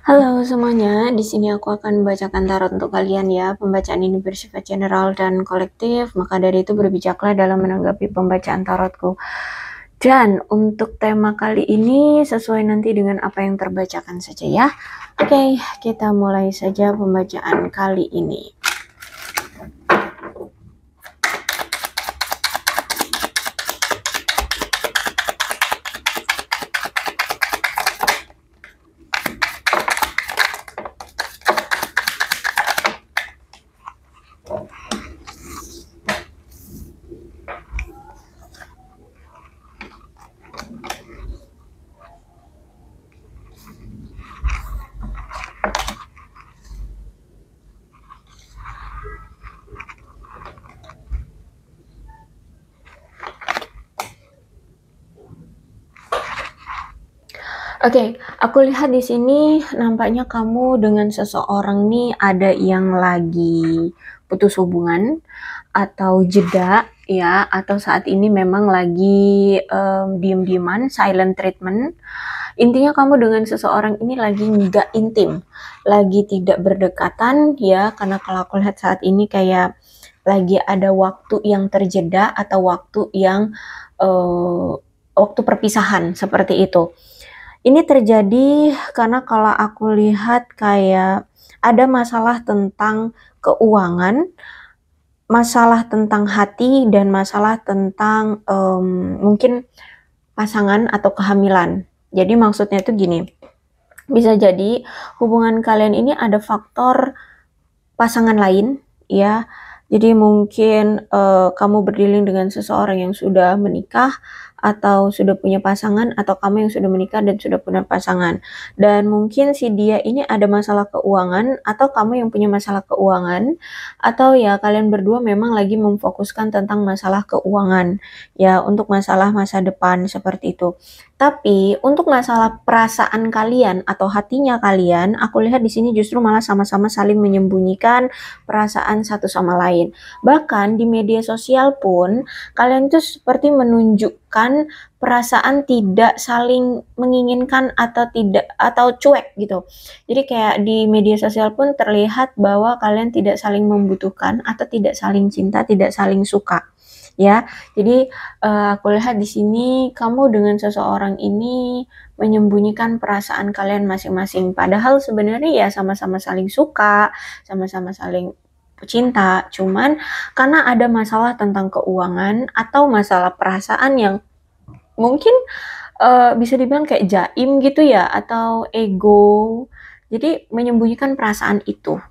Halo semuanya, di sini aku akan membacakan tarot untuk kalian ya. Pembacaan ini bersifat general dan kolektif, maka dari itu berbijaklah dalam menanggapi pembacaan tarotku. Dan untuk tema kali ini sesuai nanti dengan apa yang terbacakan saja ya. Oke, kita mulai saja pembacaan kali ini. Oke, aku lihat di sini nampaknya kamu dengan seseorang nih ada yang lagi putus hubungan atau jeda ya, atau saat ini memang lagi diem-dieman, silent treatment. Intinya kamu dengan seseorang ini lagi nggak intim, lagi tidak berdekatan ya, karena kalau aku lihat saat ini kayak lagi ada waktu yang terjeda atau waktu yang waktu perpisahan seperti itu. Ini terjadi karena kalau aku lihat kayak ada masalah tentang keuangan, masalah tentang hati, dan masalah tentang mungkin pasangan atau kehamilan. Jadi maksudnya itu gini, bisa jadi hubungan kalian ini ada faktor pasangan lain ya. Jadi mungkin kamu berdealing dengan seseorang yang sudah menikah atau sudah punya pasangan, atau kamu yang sudah menikah dan sudah punya pasangan. Dan mungkin si dia ini ada masalah keuangan, atau kamu yang punya masalah keuangan, atau ya kalian berdua memang lagi memfokuskan tentang masalah keuangan ya, untuk masalah masa depan seperti itu. Tapi untuk masalah perasaan kalian atau hatinya kalian, aku lihat di sini justru malah sama-sama saling menyembunyikan perasaan satu sama lain. Bahkan di media sosial pun kalian itu seperti menunjukkan perasaan tidak saling menginginkan atau tidak, atau cuek gitu. Jadi kayak di media sosial pun terlihat bahwa kalian tidak saling membutuhkan atau tidak saling cinta, tidak saling suka. Ya, jadi aku lihat di sini kamu dengan seseorang ini menyembunyikan perasaan kalian masing-masing. Padahal sebenarnya ya sama-sama saling suka, sama-sama saling cinta. Cuman karena ada masalah tentang keuangan atau masalah perasaan yang mungkin bisa dibilang kayak jaim gitu ya, atau ego. Jadi menyembunyikan perasaan itu.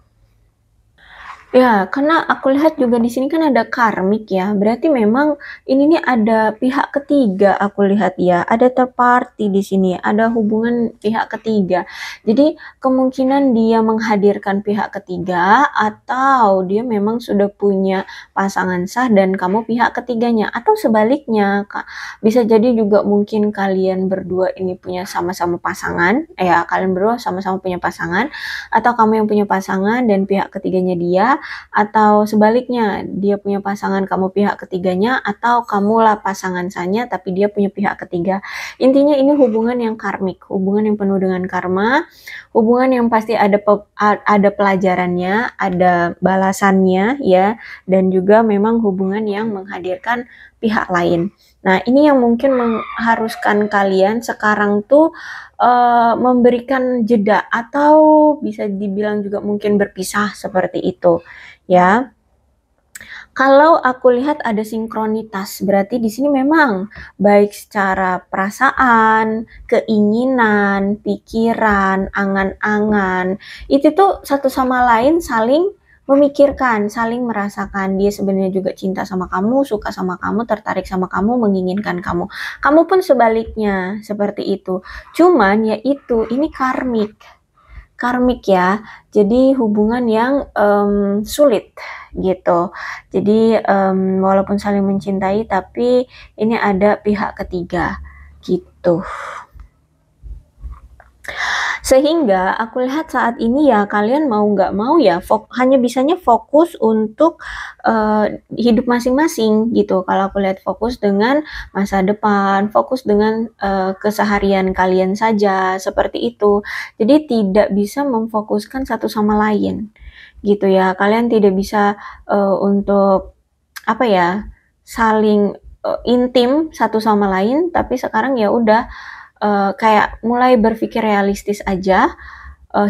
Ya, karena aku lihat juga di sini kan ada karmik ya. Berarti memang ini nih ada pihak ketiga, aku lihat ya. Ada third party di sini, ada hubungan pihak ketiga. Jadi kemungkinan dia menghadirkan pihak ketiga, atau dia memang sudah punya pasangan sah dan kamu pihak ketiganya, atau sebaliknya, Kak. Bisa jadi juga mungkin kalian berdua ini punya sama-sama pasangan, ya kalian berdua sama-sama punya pasangan, atau kamu yang punya pasangan dan pihak ketiganya dia, atau sebaliknya dia punya pasangan kamu pihak ketiganya, atau kamulah pasangan sahnya tapi dia punya pihak ketiga. Intinya ini hubungan yang karmik, hubungan yang penuh dengan karma, hubungan yang pasti ada pelajarannya, ada balasannya ya, dan juga memang hubungan yang menghadirkan pihak lain. Nah, ini yang mungkin mengharuskan kalian sekarang tuh memberikan jeda, atau bisa dibilang juga mungkin berpisah seperti itu ya. Kalau aku lihat ada sinkronitas, berarti di sini memang baik secara perasaan, keinginan, pikiran, angan-angan, itu tuh satu sama lain saling memikirkan, saling merasakan. Dia sebenarnya juga cinta sama kamu, suka sama kamu, tertarik sama kamu, menginginkan kamu. Kamu pun sebaliknya seperti itu. Cuman ya itu, ini karmik. Karmik ya. Jadi hubungan yang sulit gitu. Jadi walaupun saling mencintai, tapi ini ada pihak ketiga gitu. Sehingga aku lihat saat ini ya kalian mau nggak mau ya hanya bisanya fokus untuk hidup masing-masing gitu. Kalau aku lihat fokus dengan masa depan, fokus dengan keseharian kalian saja seperti itu. Jadi tidak bisa memfokuskan satu sama lain gitu ya. Kalian tidak bisa untuk apa ya saling intim satu sama lain, tapi sekarang ya udah kayak mulai berpikir realistis aja,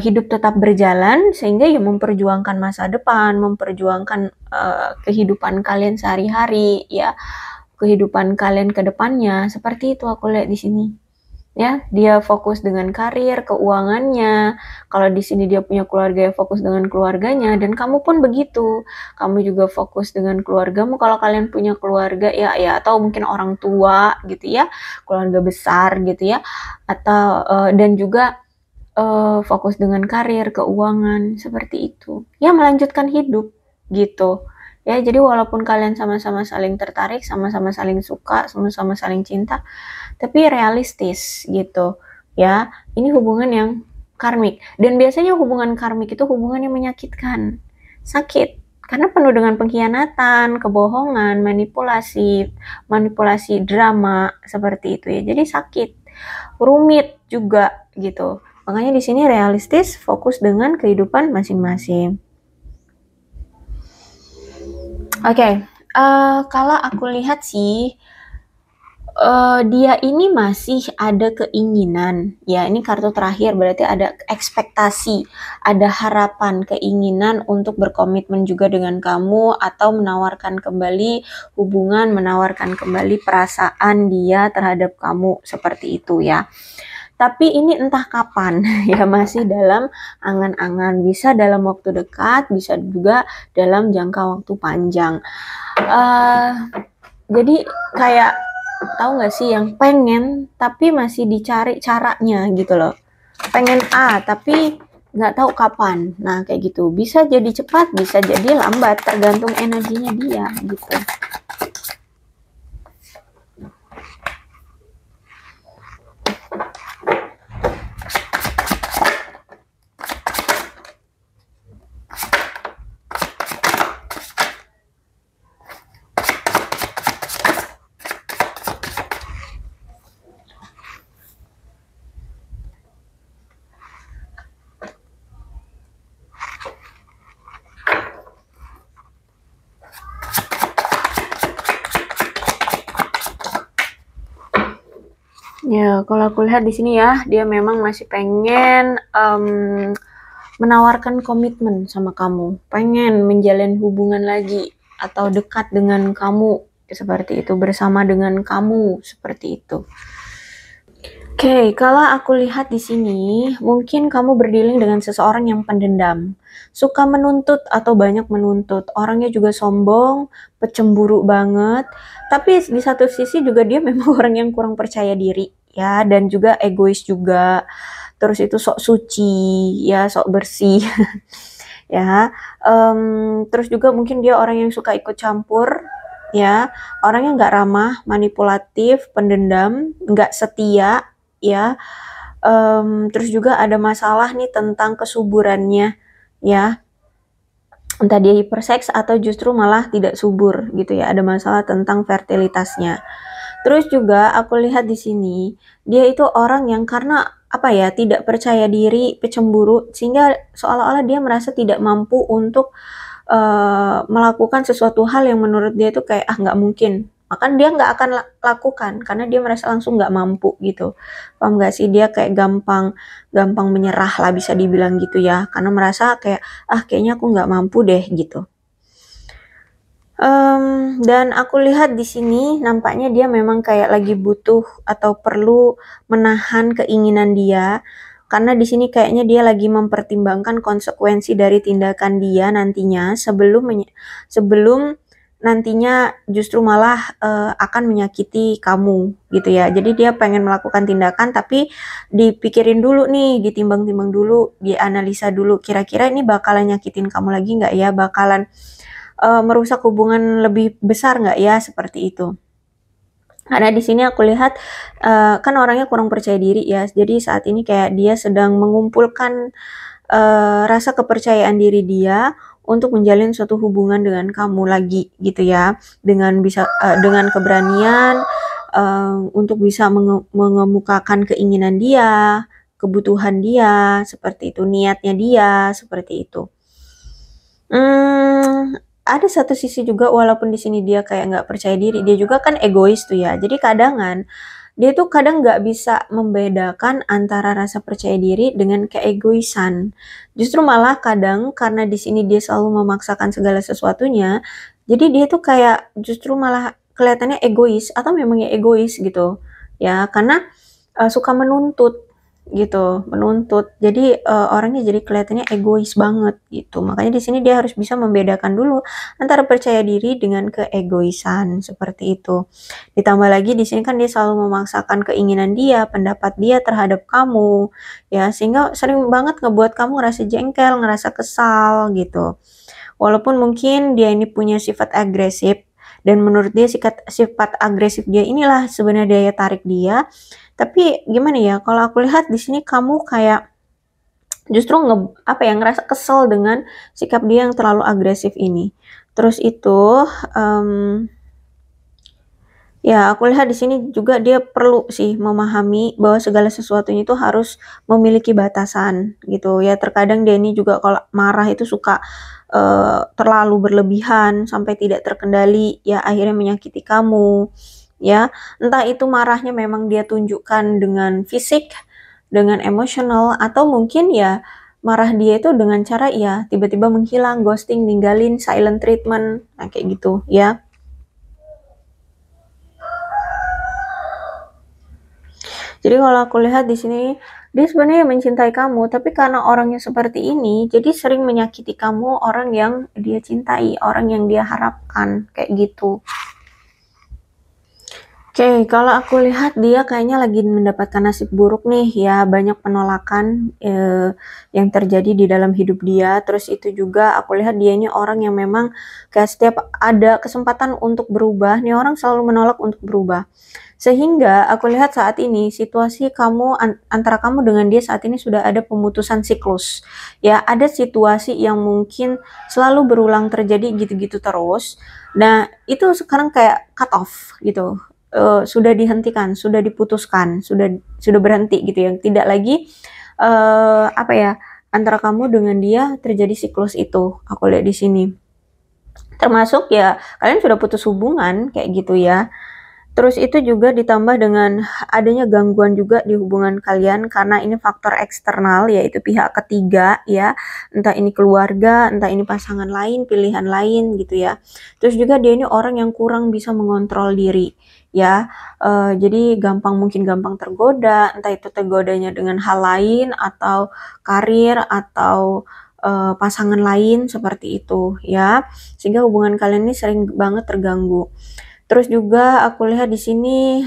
hidup tetap berjalan sehingga ya memperjuangkan masa depan, memperjuangkan kehidupan kalian sehari-hari ya, kehidupan kalian ke depannya. Seperti itu aku lihat di sini. Ya, dia fokus dengan karir, keuangannya. Kalau di sini dia punya keluarga, ya fokus dengan keluarganya, dan kamu pun begitu. Kamu juga fokus dengan keluargamu. Kalau kalian punya keluarga ya atau mungkin orang tua gitu ya, keluarga besar gitu ya, atau dan juga fokus dengan karir, keuangan, seperti itu. Ya, melanjutkan hidup gitu. Ya, jadi walaupun kalian sama-sama saling tertarik, sama-sama saling suka, sama-sama saling cinta, tapi realistis gitu ya. Ini hubungan yang karmik, dan biasanya hubungan karmik itu hubungan yang menyakitkan, sakit, karena penuh dengan pengkhianatan, kebohongan, manipulasi drama seperti itu ya. Jadi sakit, rumit juga gitu. Makanya di sini realistis, fokus dengan kehidupan masing-masing. Oke, kalau aku lihat sih dia ini masih ada keinginan, ya ini kartu terakhir berarti ada ekspektasi, ada harapan, keinginan untuk berkomitmen juga dengan kamu atau menawarkan kembali hubungan, menawarkan kembali perasaan dia terhadap kamu seperti itu ya. Tapi ini entah kapan ya, masih dalam angan-angan, bisa dalam waktu dekat, bisa juga dalam jangka waktu panjang. Jadi kayak tahu nggak sih yang pengen tapi masih dicari caranya gitu loh, pengen A tapi nggak tahu kapan. Nah kayak gitu, bisa jadi cepat, bisa jadi lambat, tergantung energinya dia gitu. Ya, kalau aku lihat di sini ya, dia memang masih pengen menawarkan komitmen sama kamu, pengen menjalin hubungan lagi atau dekat dengan kamu seperti itu, bersama dengan kamu seperti itu. Oke, kalau aku lihat di sini, mungkin kamu berdealing dengan seseorang yang pendendam, suka menuntut atau banyak menuntut, orangnya juga sombong, pecemburu banget, tapi di satu sisi juga dia memang orang yang kurang percaya diri, ya, dan juga egois juga, terus itu sok suci, ya, sok bersih, ya, terus juga mungkin dia orang yang suka ikut campur, ya, orangnya nggak ramah, manipulatif, pendendam, nggak setia, ya. Terus juga ada masalah nih tentang kesuburannya ya, entah dia hiperseks atau justru malah tidak subur gitu ya, ada masalah tentang fertilitasnya. Terus juga aku lihat di sini dia itu orang yang karena apa ya, tidak percaya diri, pecemburu, sehingga seolah-olah dia merasa tidak mampu untuk melakukan sesuatu hal yang menurut dia itu kayak nggak mungkin, maka dia nggak akan lakukan karena dia merasa langsung nggak mampu gitu. Paham nggak sih? Dia kayak gampang menyerah lah, bisa dibilang gitu ya, karena merasa kayak kayaknya aku nggak mampu deh gitu. Dan aku lihat di sini nampaknya dia memang kayak lagi butuh atau perlu menahan keinginan dia, karena di sini kayaknya dia lagi mempertimbangkan konsekuensi dari tindakan dia nantinya sebelum nantinya justru malah akan menyakiti kamu gitu ya. Jadi dia pengen melakukan tindakan tapi dipikirin dulu nih, ditimbang-timbang dulu, dianalisa dulu, kira-kira ini bakalan nyakitin kamu lagi nggak ya, bakalan merusak hubungan lebih besar nggak ya, seperti itu. Karena di sini aku lihat kan orangnya kurang percaya diri ya. Jadi saat ini kayak dia sedang mengumpulkan rasa kepercayaan diri dia untuk menjalin suatu hubungan dengan kamu lagi gitu ya. Dengan keberanian untuk bisa mengemukakan keinginan dia, kebutuhan dia, seperti itu, niatnya dia, seperti itu. Ada satu sisi juga walaupun di sini dia kayak nggak percaya diri, dia juga kan egois tuh ya. Jadi dia tuh kadang nggak bisa membedakan antara rasa percaya diri dengan keegoisan. Justru malah kadang karena di sini dia selalu memaksakan segala sesuatunya, jadi dia tuh kayak justru malah kelihatannya egois atau memangnya egois gitu. Ya, karena suka menuntut gitu, menuntut. Jadi orangnya jadi kelihatannya egois banget gitu. Makanya di sini dia harus bisa membedakan dulu antara percaya diri dengan keegoisan seperti itu. Ditambah lagi di sini kan dia selalu memaksakan keinginan dia, pendapat dia terhadap kamu, ya sehingga sering banget ngebuat kamu ngerasa jengkel, ngerasa kesal gitu. Walaupun mungkin dia ini punya sifat agresif dan menurut dia sifat agresif dia inilah sebenarnya daya tarik dia. Tapi gimana ya, kalau aku lihat di sini kamu kayak justru ngerasa kesel dengan sikap dia yang terlalu agresif ini. Terus itu ya aku lihat di sini juga dia perlu sih memahami bahwa segala sesuatunya itu harus memiliki batasan gitu ya. Terkadang dia ini juga kalau marah itu suka terlalu berlebihan sampai tidak terkendali ya, akhirnya menyakiti kamu ya. Entah itu marahnya memang dia tunjukkan dengan fisik, dengan emosional, atau mungkin ya marah dia itu dengan cara ya tiba-tiba menghilang, ghosting, ninggalin, silent treatment, nah kayak gitu ya. Jadi kalau aku lihat di sini dia sebenarnya mencintai kamu, tapi karena orangnya seperti ini, jadi sering menyakiti kamu, orang yang dia cintai, orang yang dia harapkan, kayak gitu. Oke, kalau aku lihat dia kayaknya lagi mendapatkan nasib buruk nih ya, banyak penolakan yang terjadi di dalam hidup dia. Terus itu juga aku lihat dia ini orang yang memang kayak setiap ada kesempatan untuk berubah, nih orang selalu menolak untuk berubah. Sehingga aku lihat saat ini situasi kamu antara kamu dengan dia saat ini sudah ada pemutusan siklus. Ya, ada situasi yang mungkin selalu berulang terjadi gitu-gitu terus. Nah, itu sekarang kayak cut off gitu. Sudah dihentikan, sudah diputuskan, sudah berhenti gitu ya. Tidak lagi apa ya, antara kamu dengan dia terjadi siklus itu. Aku lihat di sini. Termasuk ya kalian sudah putus hubungan kayak gitu ya. Terus itu juga ditambah dengan adanya gangguan juga di hubungan kalian karena ini faktor eksternal yaitu pihak ketiga ya. Entah ini keluarga, entah ini pasangan lain, pilihan lain gitu ya. Terus juga dia ini orang yang kurang bisa mengontrol diri ya. Jadi mungkin gampang tergoda, entah itu tergodanya dengan hal lain atau karir atau pasangan lain seperti itu ya. Sehingga hubungan kalian ini sering banget terganggu. Terus juga aku lihat di sini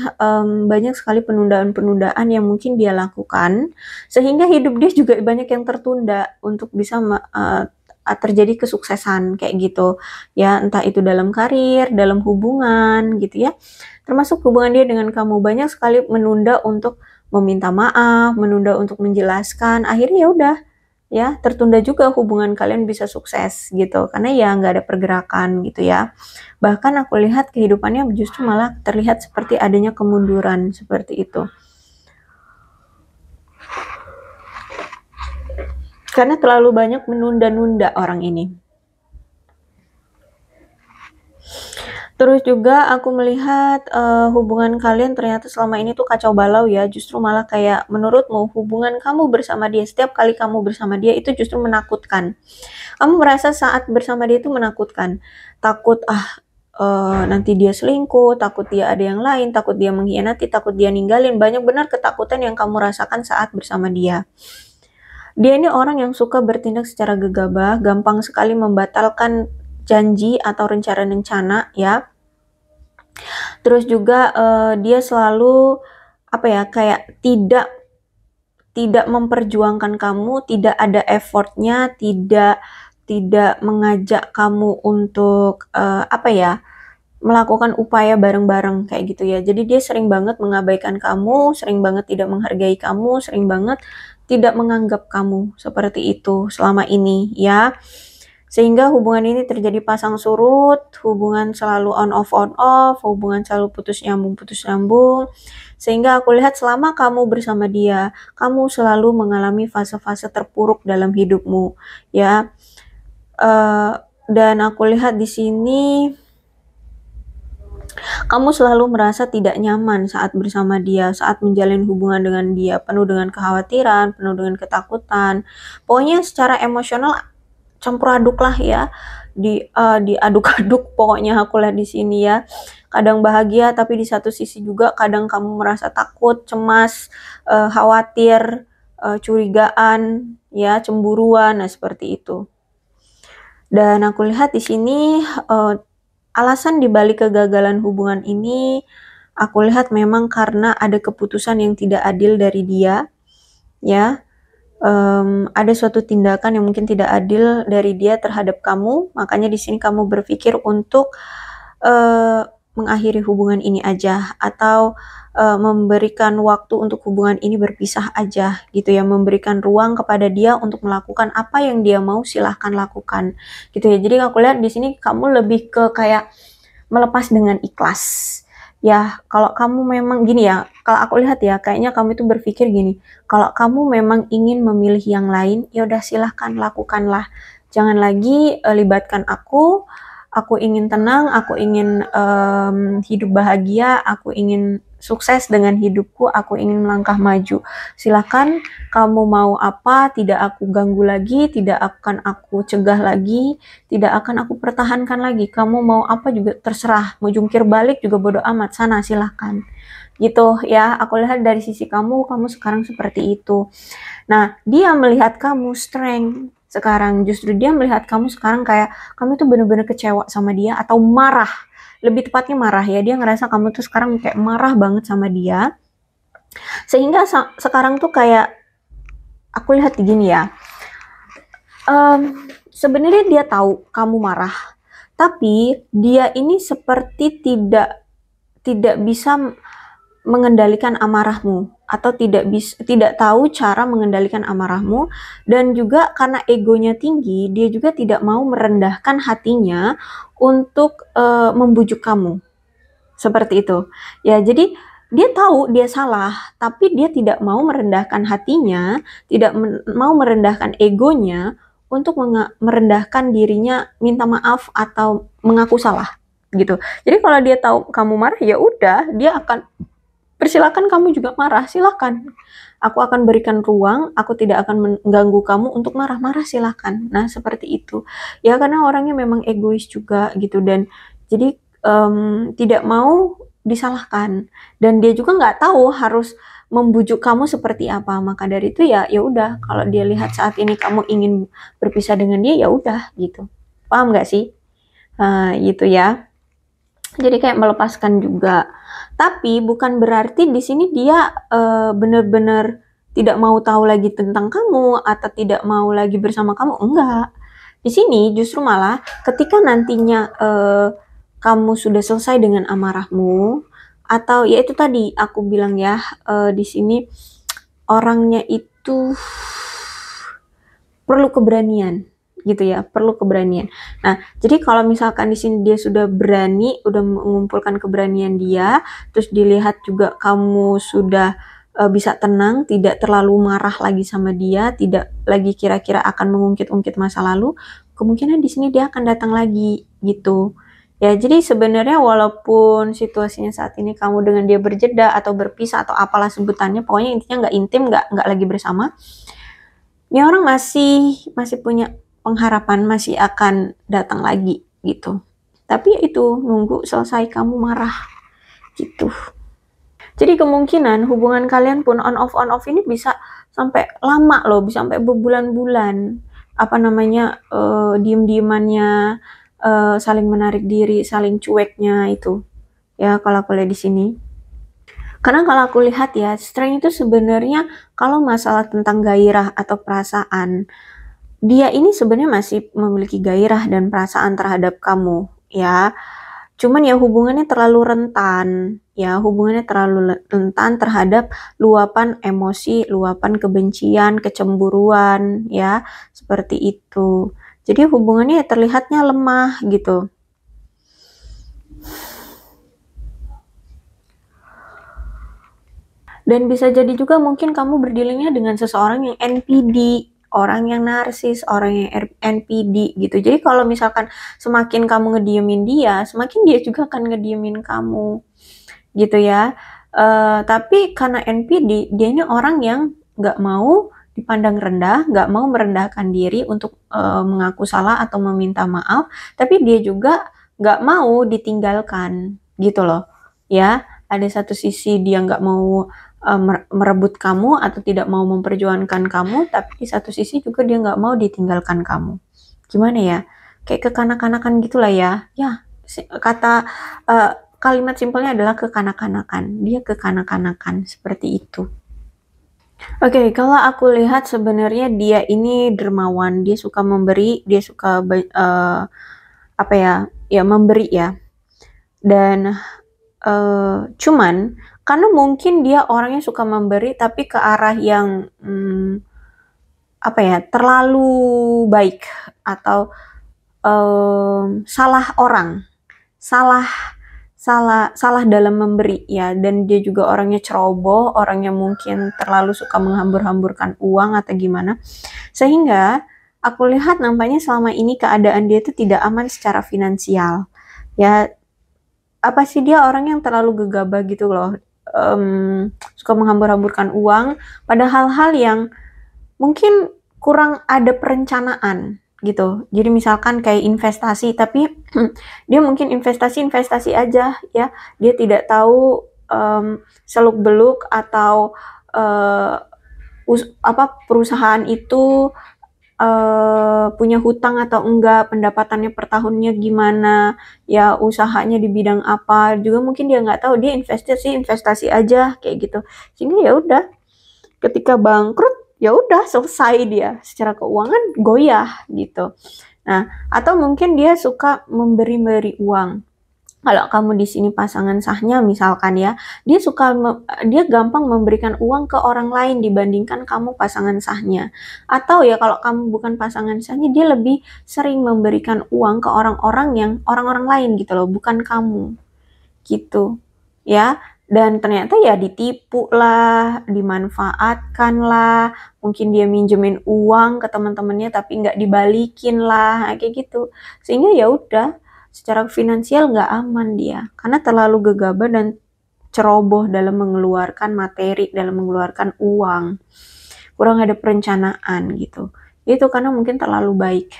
banyak sekali penundaan-penundaan yang mungkin dia lakukan, sehingga hidup dia juga banyak yang tertunda untuk bisa terjadi kesuksesan kayak gitu ya, entah itu dalam karir, dalam hubungan gitu ya. Termasuk hubungan dia dengan kamu, banyak sekali menunda untuk meminta maaf, menunda untuk menjelaskan, akhirnya ya udah ya tertunda juga hubungan kalian bisa sukses gitu karena ya nggak ada pergerakan gitu ya. Bahkan aku lihat kehidupannya justru malah terlihat seperti adanya kemunduran seperti itu karena terlalu banyak menunda-nunda orang ini. Terus juga aku melihat hubungan kalian ternyata selama ini tuh kacau balau ya, justru malah kayak menurutmu hubungan kamu bersama dia, setiap kali kamu bersama dia itu justru menakutkan. Kamu merasa saat bersama dia itu menakutkan, takut nanti dia selingkuh, takut dia ada yang lain, takut dia mengkhianati, takut dia ninggalin, banyak benar ketakutan yang kamu rasakan saat bersama dia. Dia ini orang yang suka bertindak secara gegabah, gampang sekali membatalkan janji atau rencana-rencana ya. Terus juga dia selalu apa ya, kayak tidak memperjuangkan kamu, tidak ada effortnya, tidak mengajak kamu untuk apa ya, melakukan upaya bareng-bareng kayak gitu ya. Jadi dia sering banget mengabaikan kamu, sering banget tidak menghargai kamu, sering banget tidak menganggap kamu seperti itu selama ini ya. Sehingga hubungan ini terjadi pasang surut, hubungan selalu on off, hubungan selalu putus nyambung. Sehingga aku lihat selama kamu bersama dia, kamu selalu mengalami fase-fase terpuruk dalam hidupmu ya. Dan aku lihat di sini kamu selalu merasa tidak nyaman saat bersama dia, saat menjalin hubungan dengan dia, penuh dengan kekhawatiran, penuh dengan ketakutan. Pokoknya secara emosional campur aduk lah ya, diaduk-aduk pokoknya aku lihat di sini ya. Kadang bahagia tapi di satu sisi juga kadang kamu merasa takut, cemas, khawatir, curigaan, ya cemburuan, nah seperti itu. Dan aku lihat di sini alasan dibalik kegagalan hubungan ini, aku lihat memang karena ada keputusan yang tidak adil dari dia, ya. Ada suatu tindakan yang mungkin tidak adil dari dia terhadap kamu, makanya di sini kamu berpikir untuk mengakhiri hubungan ini aja, atau memberikan waktu untuk hubungan ini berpisah aja, gitu ya, memberikan ruang kepada dia untuk melakukan apa yang dia mau, silahkan lakukan, gitu ya. Jadi aku lihat di sini kamu lebih ke kayak melepas dengan ikhlas. Ya, kalau kamu memang gini ya, kalau aku lihat ya, kayaknya kamu itu berpikir gini, kalau kamu memang ingin memilih yang lain, ya udah silahkan lakukanlah. Jangan lagi libatkan aku ingin tenang, aku ingin hidup bahagia, aku ingin sukses dengan hidupku, aku ingin melangkah maju. Silahkan kamu mau apa, tidak aku ganggu lagi, tidak akan aku cegah lagi, tidak akan aku pertahankan lagi. Kamu mau apa juga terserah, mau jungkir balik juga bodo amat, sana silahkan. Gitu ya, aku lihat dari sisi kamu sekarang seperti itu. Nah, dia melihat kamu strength sekarang, justru dia melihat kamu sekarang kayak kamu tuh bener-bener kecewa sama dia atau marah, lebih tepatnya marah ya, dia ngerasa kamu tuh sekarang kayak marah banget sama dia, sehingga sekarang tuh kayak aku lihat gini ya, sebenarnya dia tahu kamu marah, tapi dia ini seperti tidak bisa mengendalikan amarahmu, atau tidak tahu cara mengendalikan amarahmu, dan juga karena egonya tinggi, dia juga tidak mau merendahkan hatinya untuk membujuk kamu. Seperti itu. Ya, jadi dia tahu dia salah, tapi dia tidak mau merendahkan hatinya, tidak mau merendahkan egonya untuk merendahkan dirinya, minta maaf atau mengaku salah gitu. Jadi kalau dia tahu kamu marah, ya udah, dia akan persilakan kamu juga marah, silakan. Aku akan berikan ruang, aku tidak akan mengganggu kamu untuk marah-marah, silakan. Nah, seperti itu. Ya, karena orangnya memang egois juga gitu, dan jadi tidak mau disalahkan. Dan dia juga nggak tahu harus membujuk kamu seperti apa. Maka dari itu ya udah, kalau dia lihat saat ini kamu ingin berpisah dengan dia, ya udah gitu. Paham nggak sih? Gitu ya. Jadi kayak melepaskan juga. Tapi bukan berarti di sini dia benar-benar tidak mau tahu lagi tentang kamu atau tidak mau lagi bersama kamu. Enggak. Di sini justru malah ketika nantinya kamu sudah selesai dengan amarahmu, atau ya itu tadi aku bilang ya, di sini orangnya itu perlu keberanian gitu ya, perlu keberanian. Nah, jadi kalau misalkan di sini dia sudah berani, udah mengumpulkan keberanian dia, terus dilihat juga kamu sudah bisa tenang, tidak terlalu marah lagi sama dia, tidak lagi kira-kira akan mengungkit-ungkit masa lalu, kemungkinan di sini dia akan datang lagi gitu. Ya, jadi sebenarnya walaupun situasinya saat ini kamu dengan dia berjeda atau berpisah atau apalah sebutannya, pokoknya intinya nggak intim, nggak lagi bersama. Ini orang masih punya pengharapan, masih akan datang lagi gitu. Tapi ya itu, nunggu selesai kamu marah gitu. Jadi kemungkinan hubungan kalian pun on off ini bisa sampai lama loh, bisa sampai berbulan-bulan. Apa namanya, diem-diemannya, saling menarik diri, saling cueknya itu. Ya, kalau aku lihat di sini. Karena kalau aku lihat ya, strength itu sebenarnya kalau masalah tentang gairah atau perasaan, dia ini sebenarnya masih memiliki gairah dan perasaan terhadap kamu, ya. Cuman ya hubungannya terlalu rentan, ya hubungannya terlalu rentan terhadap luapan emosi, luapan kebencian, kecemburuan, ya seperti itu. Jadi hubungannya terlihatnya lemah gitu. Dan bisa jadi juga mungkin kamu berdilingnya dengan seseorang yang NPD, orang yang narsis, orang yang NPD gitu. Jadi kalau misalkan semakin kamu ngediemin dia, semakin dia juga akan ngediemin kamu gitu ya. Tapi karena NPD, dia ini orang yang nggak mau dipandang rendah, nggak mau merendahkan diri untuk mengaku salah atau meminta maaf, tapi dia juga nggak mau ditinggalkan gitu loh. Ya, ada satu sisi dia nggak mau merebut kamu atau tidak mau memperjuangkan kamu, tapi di satu sisi juga dia nggak mau ditinggalkan kamu. Gimana ya? Kayak kekanak-kanakan gitulah ya. Ya, kata kalimat simpelnya adalah kekanak-kanakan. Dia kekanak-kanakan seperti itu. Oke, kalau aku lihat sebenarnya dia ini dermawan, dia suka memberi, dia suka apa ya? Ya memberi ya. Dan cuman karena mungkin dia orangnya suka memberi tapi ke arah yang apa ya, terlalu baik atau salah orang, salah dalam memberi ya, dan dia juga orangnya ceroboh, orangnya mungkin terlalu suka menghambur-hamburkan uang atau gimana, sehingga aku lihat nampaknya selama ini keadaan dia itu tidak aman secara finansial ya. Apa sih, dia orang yang terlalu gegabah gitu loh, suka menghambur-hamburkan uang pada hal-hal yang mungkin kurang ada perencanaan gitu. Jadi misalkan kayak investasi, tapi dia mungkin investasi aja ya. Dia tidak tahu seluk-beluk atau perusahaan itu punya hutang atau enggak, pendapatannya per tahunnya gimana, ya usahanya di bidang apa, juga mungkin dia nggak tahu, dia investasi aja kayak gitu. Sehingga ya udah, ketika bangkrut ya udah selesai, dia secara keuangan goyah gitu. Nah, atau mungkin dia suka memberi uang. Kalau kamu di sini pasangan sahnya misalkan ya, dia gampang memberikan uang ke orang lain dibandingkan kamu pasangan sahnya. Atau ya kalau kamu bukan pasangan sahnya, dia lebih sering memberikan uang ke orang-orang lain gitu loh, bukan kamu. Gitu. Ya, dan ternyata ya ditipu lah, dimanfaatkan lah, mungkin dia minjemin uang ke teman-temannya tapi nggak dibalikin lah, kayak gitu. Sehingga ya udah, secara finansial nggak aman dia, karena terlalu gegabah dan ceroboh dalam mengeluarkan materi, dalam mengeluarkan uang. Kurang ada perencanaan gitu. Itu karena mungkin terlalu baik.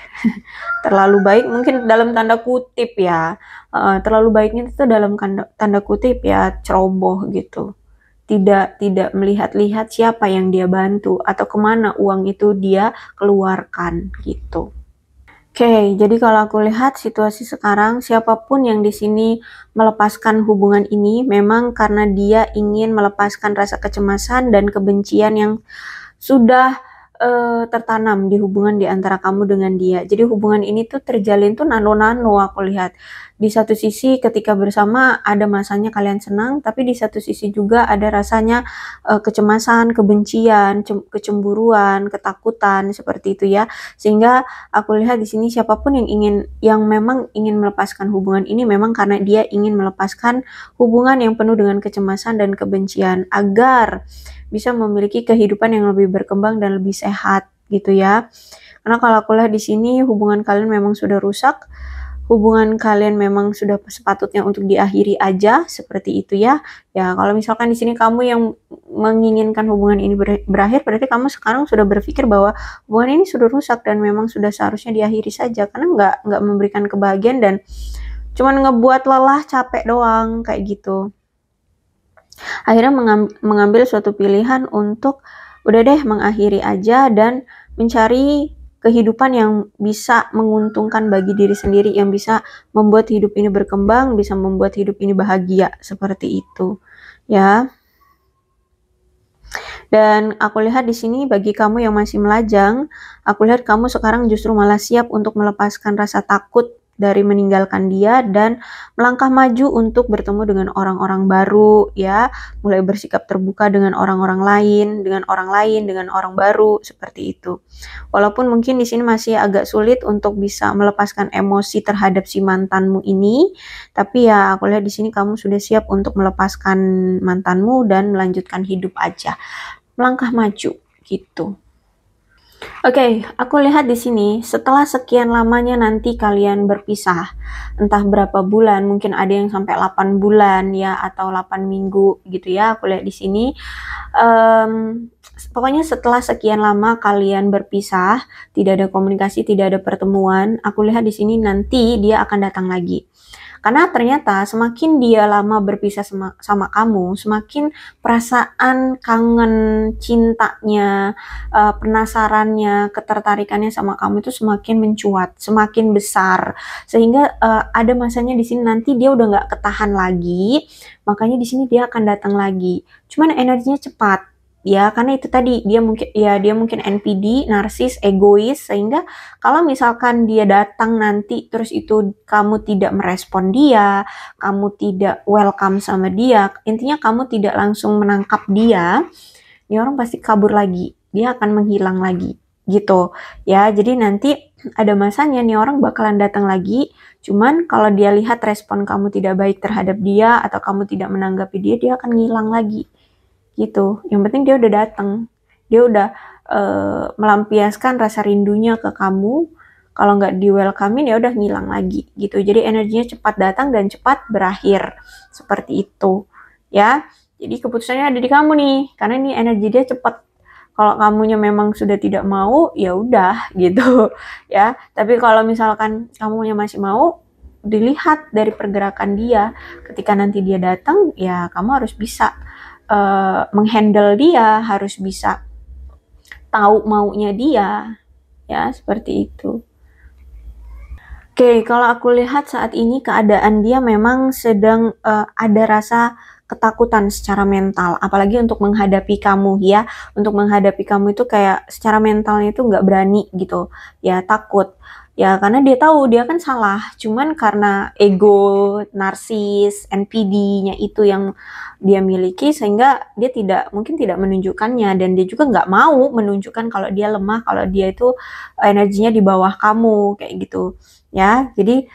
Terlalu baik mungkin dalam tanda kutip ya. Terlalu baiknya itu dalam tanda kutip ya, ceroboh gitu. Tidak melihat-lihat siapa yang dia bantu atau kemana uang itu dia keluarkan gitu. Oke, jadi kalau aku lihat situasi sekarang, siapapun yang di sini melepaskan hubungan ini memang karena dia ingin melepaskan rasa kecemasan dan kebencian yang sudah tertanam di hubungan di antara kamu dengan dia. Jadi hubungan ini tuh terjalin tuh nano-nano, aku lihat. Di satu sisi ketika bersama ada masanya kalian senang, tapi di satu sisi juga ada rasanya kecemasan, kebencian, kecemburuan, ketakutan seperti itu ya. Sehingga aku lihat di sini siapapun yang memang ingin melepaskan hubungan ini memang karena dia ingin melepaskan hubungan yang penuh dengan kecemasan dan kebencian agar bisa memiliki kehidupan yang lebih berkembang dan lebih sehat gitu ya. Karena kalau aku lihat di sini hubungan kalian memang sudah rusak, hubungan kalian memang sudah sepatutnya untuk diakhiri aja seperti itu ya. Ya kalau misalkan di sini kamu yang menginginkan hubungan ini berakhir, berarti kamu sekarang sudah berpikir bahwa hubungan ini sudah rusak dan memang sudah seharusnya diakhiri saja, karena nggak memberikan kebahagiaan dan cuman ngebuat lelah, capek doang kayak gitu. Akhirnya mengambil suatu pilihan untuk udah deh mengakhiri aja dan mencari kehidupan yang bisa menguntungkan bagi diri sendiri, yang bisa membuat hidup ini berkembang, bisa membuat hidup ini bahagia, seperti itu ya. Dan aku lihat di sini bagi kamu yang masih melajang, aku lihat kamu sekarang justru malah siap untuk melepaskan rasa takut dari meninggalkan dia dan melangkah maju untuk bertemu dengan orang-orang baru ya, mulai bersikap terbuka dengan orang-orang lain, dengan orang baru seperti itu. Walaupun mungkin di sini masih agak sulit untuk bisa melepaskan emosi terhadap si mantanmu ini, tapi ya aku lihat di sini kamu sudah siap untuk melepaskan mantanmu dan melanjutkan hidup aja. Melangkah maju gitu. Oke, aku lihat di sini setelah sekian lamanya nanti kalian berpisah, entah berapa bulan, mungkin ada yang sampai 8 bulan ya atau 8 minggu gitu ya. Aku lihat di sini pokoknya setelah sekian lama kalian berpisah, tidak ada komunikasi, tidak ada pertemuan, aku lihat di sini nanti dia akan datang lagi. Karena ternyata semakin dia lama berpisah sama kamu, semakin perasaan kangen, cintanya, penasarannya, ketertarikannya sama kamu itu semakin mencuat, semakin besar. Sehingga ada masanya di sini nanti dia udah nggak ketahan lagi, makanya di sini dia akan datang lagi. Cuman energinya cepat. Ya, karena itu tadi dia mungkin NPD, narsis, egois, sehingga kalau misalkan dia datang nanti terus itu kamu tidak merespon dia, kamu tidak welcome sama dia, intinya kamu tidak langsung menangkap dia, ini orang pasti kabur lagi, dia akan menghilang lagi gitu ya. Jadi nanti ada masanya nih orang bakalan datang lagi, cuman kalau dia lihat respon kamu tidak baik terhadap dia atau kamu tidak menanggapi dia, dia akan ngilang lagi gitu. Yang penting dia udah datang, dia udah melampiaskan rasa rindunya ke kamu. Kalau nggak di welcome-in ya udah ngilang lagi gitu. Jadi energinya cepat datang dan cepat berakhir seperti itu ya. Jadi keputusannya ada di kamu nih, karena ini energi dia cepat. Kalau kamunya memang sudah tidak mau, ya udah gitu ya. Tapi kalau misalkan kamunya masih mau, dilihat dari pergerakan dia. Ketika nanti dia datang, ya kamu harus bisa menghandle dia, harus bisa tahu maunya dia, ya seperti itu. Oke, kalau aku lihat saat ini keadaan dia memang sedang ada rasa ketakutan secara mental, apalagi untuk menghadapi kamu ya. Untuk menghadapi kamu itu kayak secara mentalnya itu nggak berani gitu, ya takut. Ya karena dia tahu dia kan salah, cuman karena ego, narsis, NPD-nya itu yang dia miliki sehingga dia mungkin tidak menunjukkannya, dan dia juga nggak mau menunjukkan kalau dia lemah, kalau dia itu energinya di bawah kamu kayak gitu ya. Jadi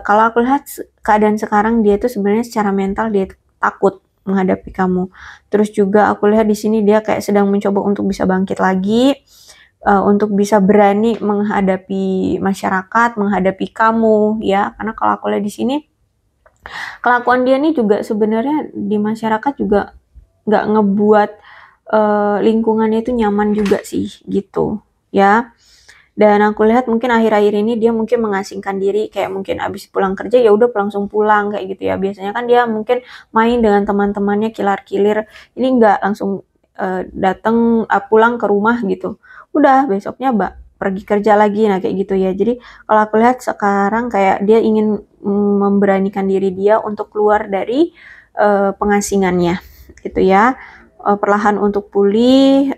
kalau aku lihat keadaan sekarang dia itu sebenarnya secara mental dia takut menghadapi kamu. Terus juga aku lihat di sini dia kayak sedang mencoba untuk bisa bangkit lagi, untuk bisa berani menghadapi masyarakat, menghadapi kamu ya. Karena kalau aku lihat di sini kelakuan dia nih juga sebenarnya di masyarakat juga nggak ngebuat lingkungannya itu nyaman juga sih gitu ya. Dan aku lihat mungkin akhir-akhir ini dia mungkin mengasingkan diri, kayak mungkin abis pulang kerja ya udah langsung pulang kayak gitu ya. Biasanya kan dia mungkin main dengan teman-temannya kilar-kilir, ini nggak langsung datang pulang ke rumah gitu. Udah besoknya pergi kerja lagi, nah kayak gitu ya. Jadi kalau aku lihat sekarang kayak dia ingin memberanikan diri dia untuk keluar dari pengasingannya gitu ya. Perlahan untuk pulih.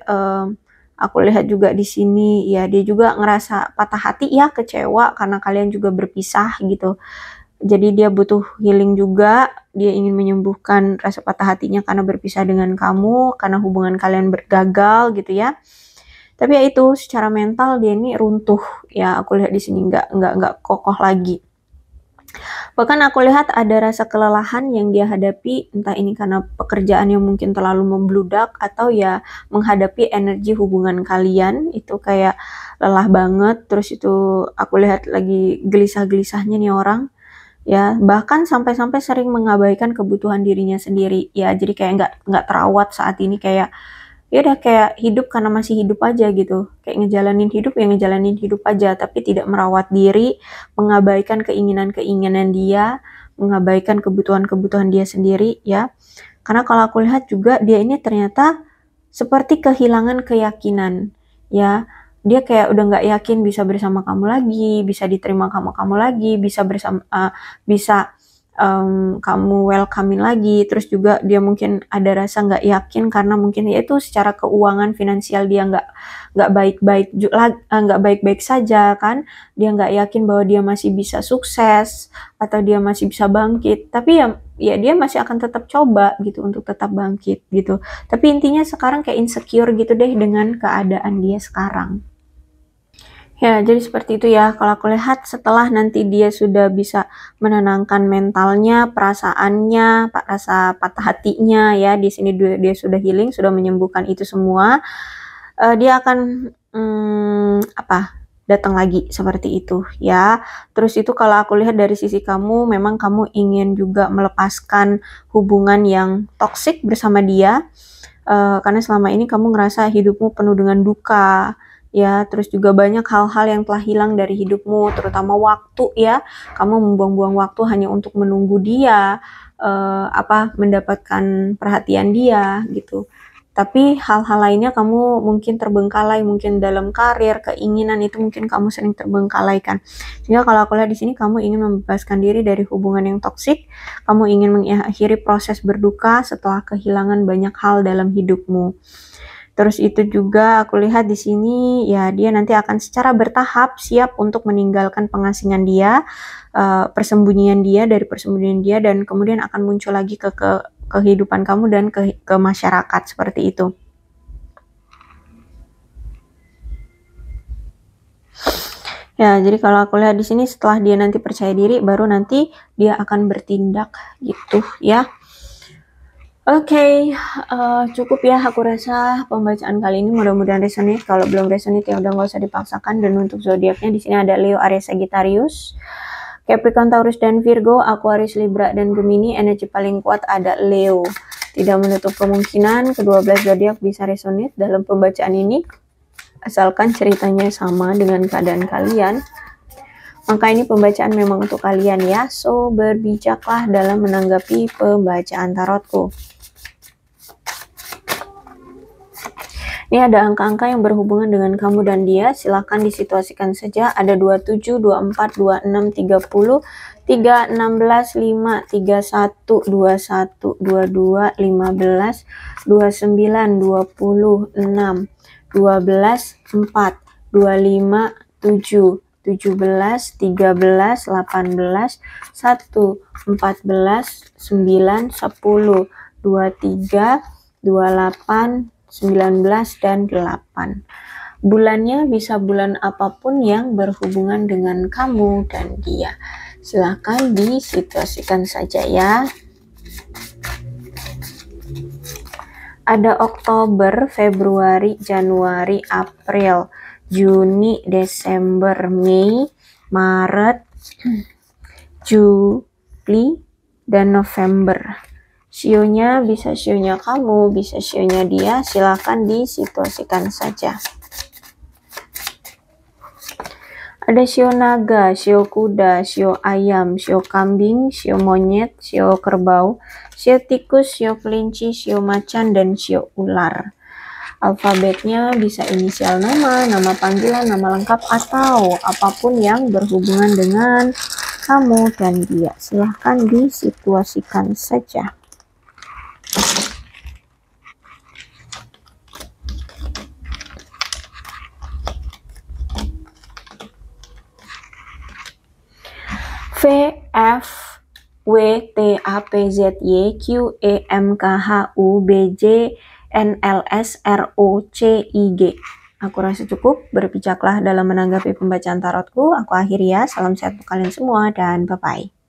Aku lihat juga di sini ya dia juga ngerasa patah hati ya, kecewa karena kalian juga berpisah gitu. Jadi dia butuh healing juga, dia ingin menyembuhkan rasa patah hatinya karena berpisah dengan kamu, karena hubungan kalian bergagal gitu ya. Tapi ya itu secara mental dia ini runtuh ya, aku lihat di sini nggak kokoh lagi. Bahkan aku lihat ada rasa kelelahan yang dia hadapi, entah ini karena pekerjaan yang mungkin terlalu membludak atau ya menghadapi energi hubungan kalian itu kayak lelah banget. Terus itu aku lihat lagi gelisah-gelisahnya nih orang ya, bahkan sampai-sampai sering mengabaikan kebutuhan dirinya sendiri ya. Jadi kayak nggak terawat saat ini, kayak ya udah kayak hidup karena masih hidup aja gitu, kayak ngejalanin hidup aja, tapi tidak merawat diri, mengabaikan keinginan-keinginan dia, mengabaikan kebutuhan-kebutuhan dia sendiri ya. Karena kalau aku lihat juga dia ini ternyata seperti kehilangan keyakinan ya. Dia kayak udah nggak yakin bisa bersama kamu lagi, bisa diterima kamu lagi, bisa kamu welcome-in lagi. Terus juga dia mungkin ada rasa nggak yakin karena mungkin ya itu secara keuangan finansial dia nggak baik-baik saja kan. Dia nggak yakin bahwa dia masih bisa sukses atau dia masih bisa bangkit. Tapi ya dia masih akan tetap coba gitu untuk tetap bangkit gitu. Tapi intinya sekarang kayak insecure gitu deh dengan keadaan dia sekarang. Ya, jadi seperti itu ya. Kalau aku lihat setelah nanti dia sudah bisa menenangkan mentalnya, perasaannya, rasa patah hatinya ya, di sini dia sudah healing, sudah menyembuhkan itu semua. Dia akan datang lagi seperti itu ya. Terus itu kalau aku lihat dari sisi kamu, memang kamu ingin juga melepaskan hubungan yang toksik bersama dia. Karena selama ini kamu ngerasa hidupmu penuh dengan duka ya, terus juga banyak hal-hal yang telah hilang dari hidupmu, terutama waktu ya. Kamu membuang-buang waktu hanya untuk menunggu dia, mendapatkan perhatian dia gitu. Tapi hal-hal lainnya kamu mungkin terbengkalai, mungkin dalam karir, keinginan itu mungkin kamu sering terbengkalai kan. Sehingga kalau aku lihat di sini kamu ingin membebaskan diri dari hubungan yang toksik, kamu ingin mengakhiri proses berduka setelah kehilangan banyak hal dalam hidupmu. Terus itu juga aku lihat di sini ya dia nanti akan secara bertahap siap untuk meninggalkan pengasingan dia, persembunyian dia dan kemudian akan muncul lagi ke kehidupan kamu dan ke masyarakat seperti itu. Ya, jadi kalau aku lihat di sini setelah dia nanti percaya diri baru nanti dia akan bertindak gitu ya. Oke, cukup ya aku rasa pembacaan kali ini, mudah-mudahan resonate. Kalau belum resonate ya udah nggak usah dipaksakan. Dan untuk zodiaknya di sini ada Leo, Aries, Sagittarius, Capricorn, Taurus, dan Virgo, Aquarius, Libra, dan Gemini. Energi paling kuat ada Leo. Tidak menutup kemungkinan kedua belas zodiak bisa resonate dalam pembacaan ini, asalkan ceritanya sama dengan keadaan kalian. Maka ini pembacaan memang untuk kalian ya. So, berbijaklah dalam menanggapi pembacaan tarotku. Ini ada angka-angka yang berhubungan dengan kamu dan dia. Silahkan disituasikan saja. Ada 27, 24, 26, 30, 3, 16, 5, 31, 21, 22, 15, 29, 20, 6, 12, 4, 25, 7, 17, 13, 18, 1, 14, 9, 10, 23, 28, 19, dan 8. Bulannya bisa bulan apapun yang berhubungan dengan kamu dan dia. Silahkan disituasikan saja ya. Ada Oktober, Februari, Januari, April, Juni, Desember, Mei, Maret, Juli, dan November. Sionya bisa sionya kamu, bisa sionya dia, silahkan disituasikan saja. Ada sio naga, sio kuda, sio ayam, sio kambing, sio monyet, sio kerbau, sio tikus, sio kelinci, sio macan, dan sio ular. Alfabetnya bisa inisial nama, nama panggilan, nama lengkap, atau apapun yang berhubungan dengan kamu dan dia. Silahkan disituasikan saja. V, F, W, T, A, P, Z, Y, Q, E, M, K, H, U, B, J, N, L, S, R, O, C, I, G. Aku rasa cukup. Berbijaklah dalam menanggapi pembacaan tarotku. Aku akhiri ya. Salam sehat untuk kalian semua dan bye-bye.